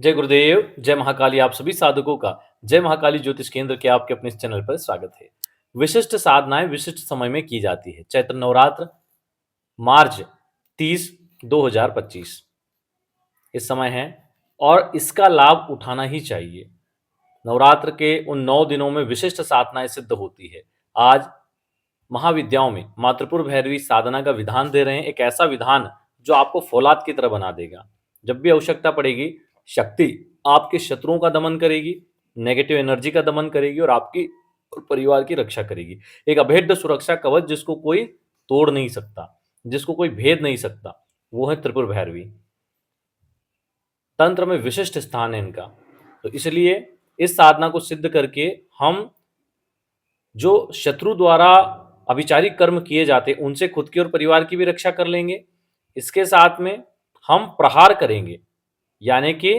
जय गुरुदेव, जय महाकाली। आप सभी साधकों का जय महाकाली ज्योतिष केंद्र के आपके अपने इस चैनल पर स्वागत है। विशिष्ट साधनाएं विशिष्ट समय में की जाती है। चैत्र नवरात्र मार्च 30, 2025 इस समय है और इसका लाभ उठाना ही चाहिए। नवरात्र के उन 9 दिनों में विशिष्ट साधनाएं सिद्ध होती है। आज महाविद्याओं में मातृपुर भैरवी साधना का विधान दे रहे हैं, एक ऐसा विधान जो आपको फौलाद की तरह बना देगा। जब भी आवश्यकता पड़ेगी, शक्ति आपके शत्रुओं का दमन करेगी, नेगेटिव एनर्जी का दमन करेगी और आपकी और परिवार की रक्षा करेगी। एक अभेद्य सुरक्षा कवच जिसको कोई तोड़ नहीं सकता, जिसको कोई भेद नहीं सकता, वो है त्रिपुर भैरवी। तंत्र में विशिष्ट स्थान है इनका। तो इसलिए इस साधना को सिद्ध करके हम जो शत्रु द्वारा अभिचारिक कर्म किए जाते उनसे खुद की और परिवार की भी रक्षा कर लेंगे। इसके साथ में हम प्रहार करेंगे, यानी कि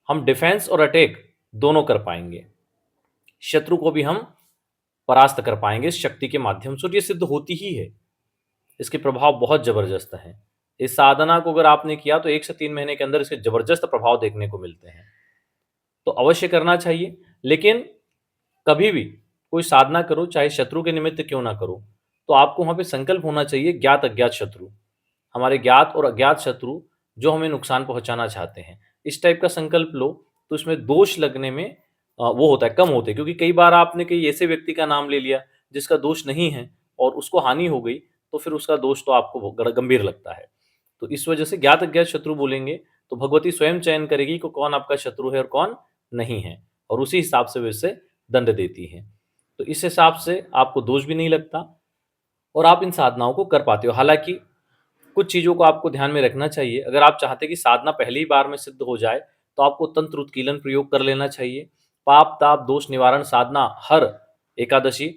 हम डिफेंस और अटैक दोनों कर पाएंगे। शत्रु को भी हम परास्त कर पाएंगे इस शक्ति के माध्यम से, और ये सिद्ध होती ही है। इसके प्रभाव बहुत जबरदस्त हैं। इस साधना को अगर आपने किया तो 1 से 3 महीने के अंदर इसके जबरदस्त प्रभाव देखने को मिलते हैं। तो अवश्य करना चाहिए। लेकिन कभी भी कोई साधना करो, चाहे शत्रु के निमित्त क्यों ना करो, तो आपको वहां पे संकल्प होना चाहिए ज्ञात अज्ञात शत्रु, हमारे ज्ञात और अज्ञात शत्रु जो हमें नुकसान पहुंचाना चाहते हैं, इस टाइप का संकल्प लो। तो इसमें दोष लगने में वो होता है, कम होते हैं। क्योंकि कई बार आपने कई ऐसे व्यक्ति का नाम ले लिया जिसका दोष नहीं है और उसको हानि हो गई, तो फिर उसका दोष तो आपको गंभीर लगता है। तो इस वजह से ज्ञात अज्ञात शत्रु बोलेंगे तो भगवती स्वयं चयन करेगी कि कौन आपका शत्रु है और कौन नहीं है, और उसी हिसाब से वे इसे दंड देती है। तो इस हिसाब से आपको दोष भी नहीं लगता और आप इन साधनाओं को कर पाते हो। हालांकि कुछ चीज़ों को आपको ध्यान में रखना चाहिए। अगर आप चाहते कि साधना पहली ही बार में सिद्ध हो जाए, तो आपको तंत्र उत्कीलन प्रयोग कर लेना चाहिए। पाप ताप दोष निवारण साधना हर एकादशी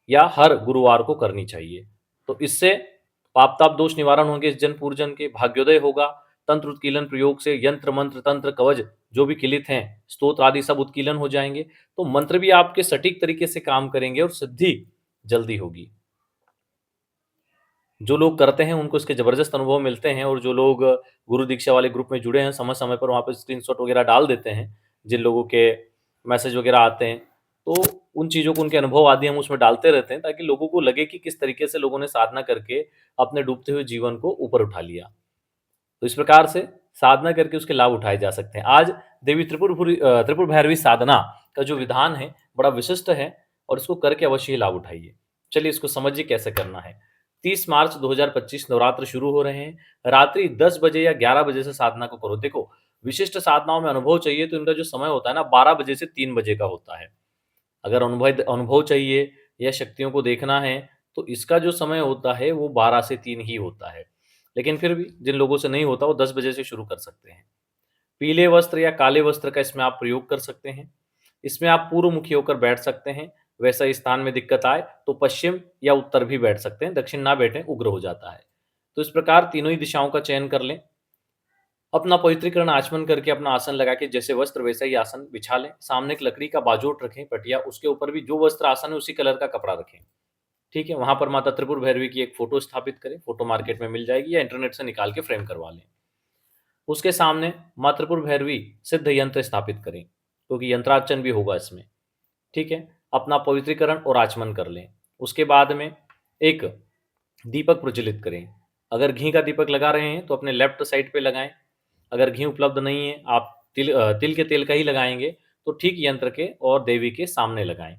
या हर गुरुवार को करनी चाहिए। तो इससे पाप ताप दोष निवारण होंगे, इस जन पूर्जन के भाग्योदय होगा। तंत्र उत्कीलन प्रयोग से यंत्र मंत्र तंत्र कवच जो भी किलित हैं, स्तोत्र आदि सब उत्कीलन हो जाएंगे। तो मंत्र भी आपके सटीक तरीके से काम करेंगे और सिद्धि जल्दी होगी। जो लोग करते हैं उनको इसके जबरदस्त अनुभव मिलते हैं, और जो लोग गुरु दीक्षा वाले ग्रुप में जुड़े हैं, समय समय पर वहाँ पे स्क्रीनशॉट वगैरह डाल देते हैं, जिन लोगों के मैसेज वगैरह आते हैं, तो उन चीज़ों को, उनके अनुभव आदि हम उसमें डालते रहते हैं, ताकि लोगों को लगे कि किस तरीके से लोगों ने साधना करके अपने डूबते हुए जीवन को ऊपर उठा लिया। तो इस प्रकार से साधना करके उसके लाभ उठाए जा सकते हैं। आज देवी त्रिपुर भैरवी साधना का जो विधान है बड़ा विशिष्ट है, और इसको करके अवश्य ही लाभ उठाइए। चलिए इसको समझिए कैसे करना है। 30 मार्च 2025 नवरात्र शुरू हो रहे हैं। रात्रि 10 बजे या 11 बजे से साधना को करो। देखो, विशिष्ट साधनाओं में अनुभव चाहिए तो इनका जो समय होता है ना, 12 बजे से 3 बजे का होता है। अगर अनुभव अनुभव चाहिए या शक्तियों को देखना है, तो इसका जो समय होता है वो 12 से 3 ही होता है। लेकिन फिर भी जिन लोगों से नहीं होता वो 10 बजे से शुरू कर सकते हैं। पीले वस्त्र या काले वस्त्र का इसमें आप प्रयोग कर सकते हैं। इसमें आप पूर्वमुखी होकर बैठ सकते हैं। वैसा स्थान में दिक्कत आए तो पश्चिम या उत्तर भी बैठ सकते हैं, दक्षिण ना बैठें, उग्र हो जाता है। तो इस प्रकार तीनों ही दिशाओं का चयन कर लें। अपना पवित्रीकरण आचमन करके अपना आसन लगा के जैसे वस्त्र वैसा ही आसन बिछा लें। सामने एक लकड़ी का बाजोट रखें, पटिया, उसके ऊपर भी जो वस्त्र आसन है उसी कलर का कपड़ा रखें। ठीक है, वहां पर माता त्रिपुर भैरवी की एक फोटो स्थापित करें। फोटो मार्केट में मिल जाएगी या इंटरनेट से निकाल के फ्रेम करवा लें। उसके सामने माता त्रिपुर भैरवी सिद्ध यंत्र स्थापित करें, क्योंकि यंत्रार्चन भी होगा इसमें। ठीक है, अपना पवित्रीकरण और आचमन कर लें। उसके बाद में एक दीपक प्रज्वलित करें। अगर घी का दीपक लगा रहे हैं तो अपने लेफ्ट साइड पे लगाएं। अगर घी उपलब्ध नहीं है, आप तिल के तेल का ही लगाएंगे, तो ठीक यंत्र के और देवी के सामने लगाएं।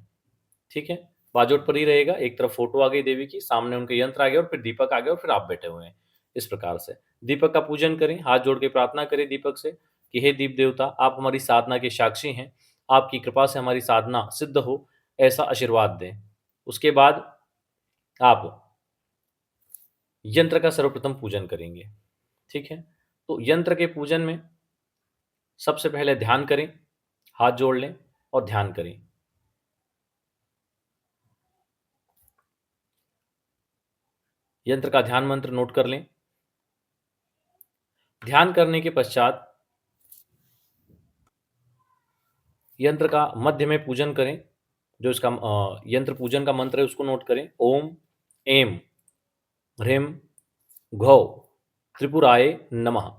ठीक है, बाजोट पर ही रहेगा। एक तरफ फोटो आ गई देवी की, सामने उनके यंत्र आ गए और फिर दीपक आ गया और फिर आप बैठे हुए हैं। इस प्रकार से दीपक का पूजन करें। हाथ जोड़ के प्रार्थना करें दीपक से कि हे दीप देवता, आप हमारी साधना के साक्षी हैं, आपकी कृपा से हमारी साधना सिद्ध हो, ऐसा आशीर्वाद दें। उसके बाद आप यंत्र का सर्वप्रथम पूजन करेंगे। ठीक है, तो यंत्र के पूजन में सबसे पहले ध्यान करें, हाथ जोड़ लें और ध्यान करें। यंत्र का ध्यान मंत्र नोट कर लें। ध्यान करने के पश्चात यंत्र का मध्य में पूजन करें। जो इसका यंत्र पूजन का मंत्र है उसको नोट करें। ओम एम ह्रीम घौ त्रिपुराय नमः।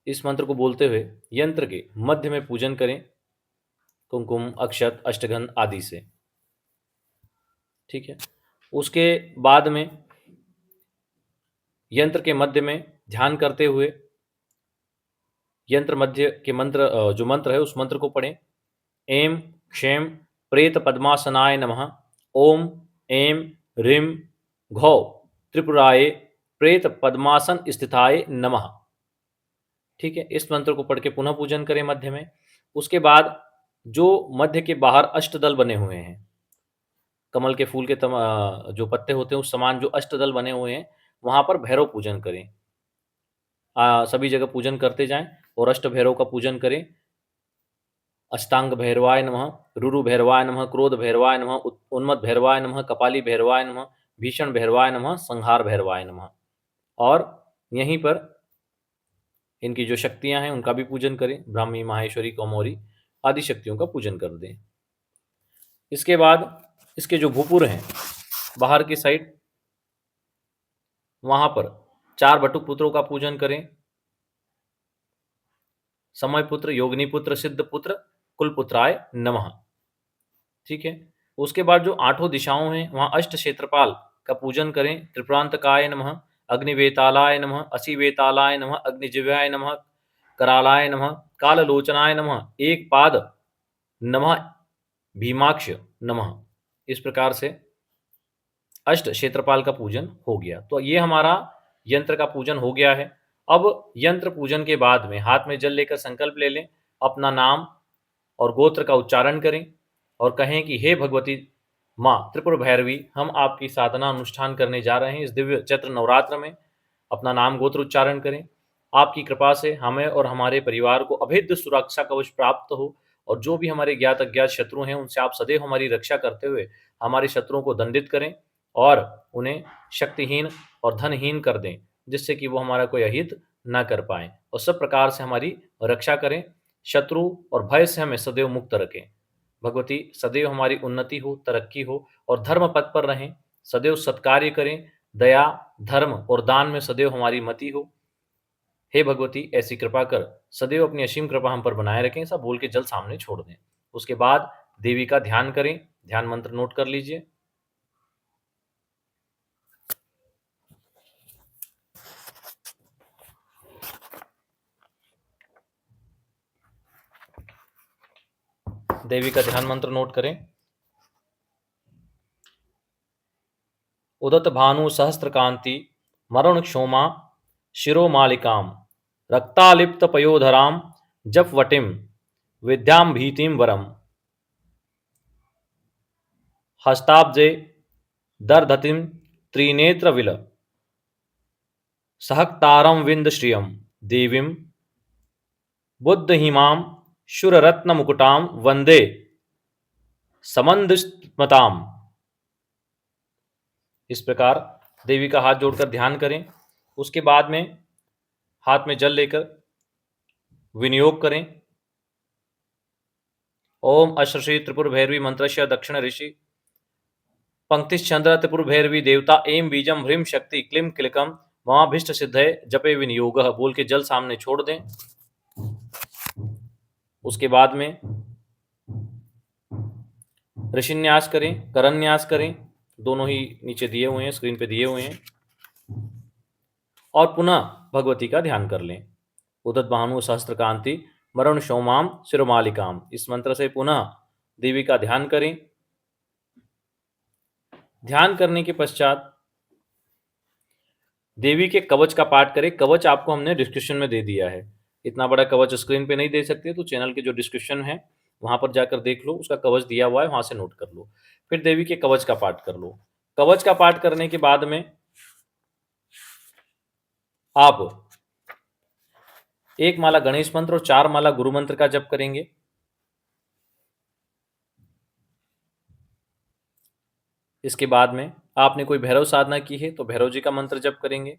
इस मंत्र को बोलते हुए यंत्र के मध्य में पूजन करें, कुमकुम, अक्षत, अष्टगंध आदि से। ठीक है। उसके बाद में यंत्र के मध्य में ध्यान करते हुए यंत्र मध्य के मंत्र जो मंत्र है उस मंत्र को पढ़ें। ऐं क्षें प्रेत पद्मासनाय नमः। ओम ऐं ह्रीं घौ त्रिपुराय प्रेत पद्मासन स्थिताय नमः। ठीक है। इस मंत्र को पढ़ के पुनः पूजन करें मध्य में। उसके बाद जो मध्य के बाहर अष्टदल बने हुए हैं, कमल के फूल के जो पत्ते होते हैं उस समान जो अष्टदल बने हुए हैं, वहां पर भैरव पूजन करें। सभी जगह पूजन करते जाएं और अष्ट भैरव का पूजन करें। अष्टांग भैरवाय नमः, रुरु भैरवाय नमः, क्रोध भैरवाय नमः, उन्मत्त भैरवाय नमः, कपाली भैरवाय नमः, भीषण भैरवाय नमः, संहार भैरवाय नमः। और यहीं पर इनकी जो शक्तियां हैं उनका भी पूजन करें। ब्राह्मी, माहेश्वरी, कौमोरी आदि शक्तियों का पूजन कर दें। इसके बाद इसके जो भूपुर हैं बाहर की साइड, वहां पर 4 बटुक पुत्रों का पूजन करें। समय पुत्र, योगिनी पुत्र, सिद्ध पुत्र, कुलपुत्राय नमः। ठीक है। उसके बाद जो 8 दिशाओं हैं वहां अष्ट क्षेत्रपाल का पूजन करें। त्रिपुरांतकाय नमः, अग्निवेतालाय नमः, असीवेतालाय नमः, अग्निजिह्वाय नमः, करालाय नमः, काललोचनाय नमः, एक पाद नमः, भीमाक्ष नमः। इस प्रकार से अष्ट क्षेत्रपाल का पूजन हो गया। तो ये हमारा यंत्र का पूजन हो गया है। अब यंत्र पूजन के बाद में हाथ में जल लेकर संकल्प ले लें, अपना नाम और गोत्र का उच्चारण करें और कहें कि हे भगवती माँ त्रिपुर भैरवी, हम आपकी साधना अनुष्ठान करने जा रहे हैं इस दिव्य चैत्र नवरात्र में। अपना नाम गोत्र उच्चारण करें। आपकी कृपा से हमें और हमारे परिवार को अभेद्य सुरक्षा कवच प्राप्त हो, और जो भी हमारे ज्ञात अज्ञात शत्रु हैं उनसे आप सदैव हमारी रक्षा करते हुए हमारे शत्रुओं को दंडित करें और उन्हें शक्तिहीन और धनहीन कर दें, जिससे कि वो हमारा कोई अहित ना कर पाए, और सब प्रकार से हमारी रक्षा करें। शत्रु और भय से हमें सदैव मुक्त रखें। भगवती सदैव हमारी उन्नति हो, तरक्की हो और धर्म पथ पर रहें। सदैव सत्कार्य करें, दया, धर्म और दान में सदैव हमारी मति हो। हे भगवती ऐसी कृपा कर सदैव अपनी असीम कृपा हम पर बनाए रखें। ऐसा बोल के जल सामने छोड़ दें। उसके बाद देवी का ध्यान करें। ध्यान मंत्र नोट कर लीजिए। देवी का ध्यान मंत्र नोट करें। उदत भानु सहस्त्र कांति मरुण क्षोमा शिरोमालिकाम रक्तालिप्त पयोधराम जपवटिम विद्याम भीतिम वरम हस्ताब्जे दर्धतिम त्रिनेत्र विल सहक्तारम विंद श्रियम देवीम बुद्धहिमाम शुररत्न मुकुटाम वंदे समंदस्मताम। इस प्रकार देवी का हाथ जोड़कर ध्यान करें। उसके बाद में हाथ में जल लेकर विनियोग करें। ओम अश्रश्री त्रिपुर भैरवी मंत्रस्य दक्षिण ऋषि पंक्तिश्चंद्र त्रिपुर भैरवी देवता एम बीजम ह्रीम शक्ति क्लीम क्लिकम महाभिष्ट सिद्धय जपे विनियोग बोल के जल सामने छोड़ दें। उसके बाद में ऋषिन्यास करें, करन्यास करें, दोनों ही नीचे दिए हुए हैं, स्क्रीन पे दिए हुए हैं, और पुनः भगवती का ध्यान कर लें। उदत भानु सहस्त्रकांति मरुण शोमाम शिरोमालिकाम, इस मंत्र से पुनः देवी का ध्यान करें। ध्यान करने के पश्चात देवी के कवच का पाठ करें। कवच आपको हमने डिस्क्रिप्शन में दे दिया है। इतना बड़ा कवच स्क्रीन पे नहीं दे सकते तो चैनल के जो डिस्क्रिप्शन है वहां पर जाकर देख लो, उसका कवच दिया हुआ है, वहां से नोट कर लो। फिर देवी के कवच का पाठ कर लो। कवच का पाठ करने के बाद में आप 1 माला गणेश मंत्र और 4 माला गुरु मंत्र का जप करेंगे। इसके बाद में आपने कोई भैरव साधना की है तो भैरव जी का मंत्र जप करेंगे,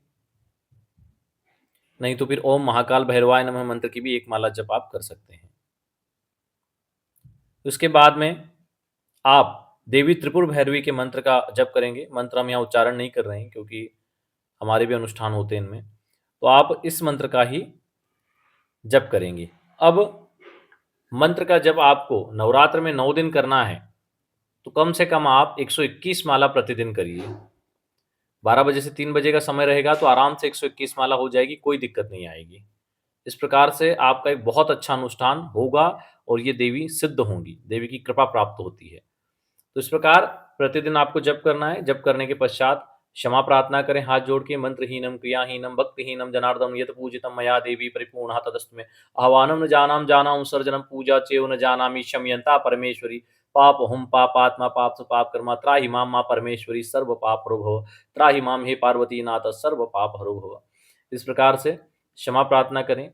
नहीं तो फिर ओम महाकाल भैरवाय नमः मंत्र की भी 1 माला जप आप कर सकते हैं। उसके बाद में आप देवी त्रिपुर भैरवी के मंत्र का जप करेंगे। मंत्र हम यहाँ उच्चारण नहीं कर रहे हैं क्योंकि हमारे भी अनुष्ठान होते हैं इनमें, तो आप इस मंत्र का ही जप करेंगे। अब मंत्र का जप आपको नवरात्र में 9 दिन करना है, तो कम से कम आप 121 माला प्रतिदिन करिए। 12 बजे से 3 बजे का समय रहेगा तो आराम से 121 माला हो जाएगी, कोई दिक्कत नहीं आएगी। इस प्रकार से आपका एक बहुत अच्छा अनुष्ठान होगा और ये देवी सिद्ध होंगी, देवी की कृपा प्राप्त होती है। तो इस प्रकार प्रतिदिन आपको जप करना है। जप करने के पश्चात क्षमा प्रार्थना करें हाथ जोड़ के, मंत्रहीनम क्रियाहीनम भक्तिहीनम जनार्दन यत पूजितम मया देवी परिपूर्णः तदस्तु मे आह्वानं न जानामि जानामि सर्जनं पूजा चैव न जानामि क्षम्यन्ता परमेश्वरी पापहं पापात्मा पाप से पाप कर्मा त्राहि मां मां परमेश्वरी सर्व पाप हरो भव त्राहि मां हे पार्वती नाथ सर्व पाप हरो भव। इस प्रकार से क्षमा प्रार्थना करें।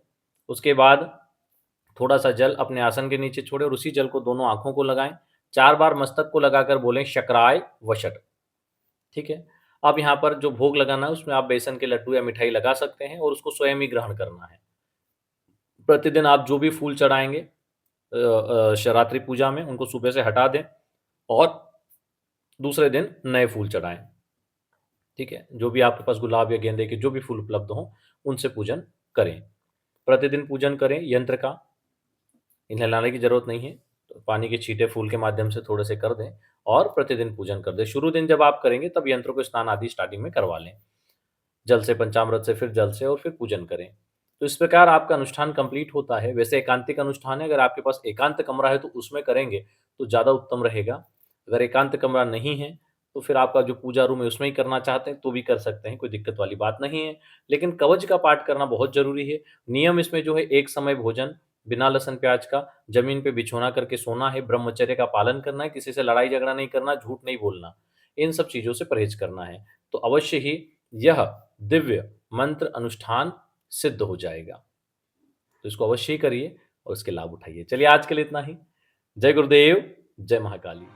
उसके बाद थोड़ा सा जल अपने आसन के नीचे छोड़ें और उसी जल को दोनों आंखों को लगाएं। 4 बार मस्तक को लगाकर बोलें शक्राय वशट। ठीक है। अब यहाँ पर जो भोग लगाना है उसमें आप बेसन के लड्डू या मिठाई लगा सकते हैं और उसको स्वयं ही ग्रहण करना है। प्रतिदिन आप जो भी फूल चढ़ाएंगे शिवरात्रि पूजा में उनको सुबह से हटा दें और दूसरे दिन नए फूल चढ़ाएं। ठीक है। जो भी आपके पास गुलाब या गेंदे के जो भी फूल उपलब्ध हों उनसे पूजन करें। प्रतिदिन पूजन करें यंत्र का, इन्हें लाने की ज़रूरत नहीं है। तो पानी के छींटे फूल के माध्यम से थोड़े से कर दें और प्रतिदिन पूजन कर दें। शुरू दिन जब आप करेंगे तब यंत्रों को स्नान आदि स्टार्टिंग में करवा लें। जल से, पंचामृत से, फिर जल से और फिर पूजन करें। तो इस प्रकार आपका अनुष्ठान कंप्लीट होता है। वैसे एकांतिक अनुष्ठान है, अगर आपके पास एकांत कमरा है तो उसमें करेंगे तो ज़्यादा उत्तम रहेगा। अगर एकांत कमरा नहीं है तो फिर आपका जो पूजा रूम है उसमें ही करना चाहते हैं तो भी कर सकते हैं, कोई दिक्कत वाली बात नहीं है। लेकिन कवच का पाठ करना बहुत ज़रूरी है। नियम इसमें जो है एक समय भोजन, बिना लहसुन प्याज का, ज़मीन पे बिछौना करके सोना है, ब्रह्मचर्य का पालन करना है, किसी से लड़ाई झगड़ा नहीं करना, झूठ नहीं बोलना। इन सब चीज़ों से परहेज करना है। तो अवश्य ही यह दिव्य मंत्र अनुष्ठान सिद्ध हो जाएगा। तो इसको अवश्य ही करिए और इसके लाभ उठाइए। चलिए आज के लिए इतना ही। जय गुरुदेव, जय महाकाली।